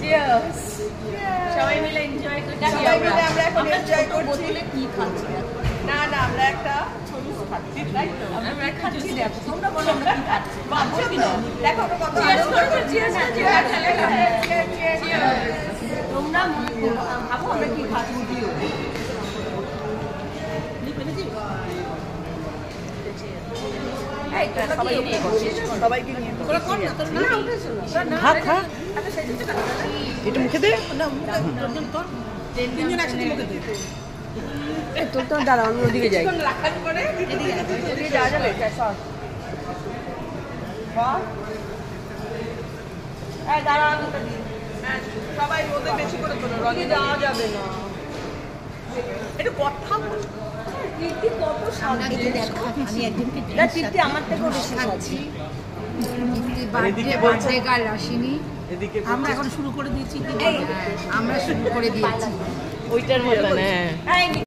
cheers সবাই মিলে enjoy করছি আমরা এখন এনজয় করছি বোতলে কি খাচ্ছি না আমরা একটা ছবি খাচ্ছি রাইট তো আমরা খাচ্ছি দেখো তোমরা বলো আমরা কি খাচ্ছি বাবু না দেখো আমরা কত চিয়ার্স করো চিয়ার্স তোমরা ভাবো আমরা কি খাচ্ছি সবাইকে নিয়ে খা খা এটা মুখে দে তিনজন একসাথে মুখে দে তোর তো দাঁড়া আমি ওদিকে যাই রাখার পরে এদিকে যাওয়া যাবে দাঁড়া সবাই রোদে বেশি করে তোলো রঙে যাওয়া যাবে না একটু কথা কীর্তি কত শান্তি দেখো আমি একদিনকে কীর্তি আমার থেকেও বেশি খাচ্ছি বার্থডে গার্ল আসেনি এদিকে আমরা এখন শুরু করে দিয়েছি আমরা শুরু করে দিয়েছি ওইটার মতো না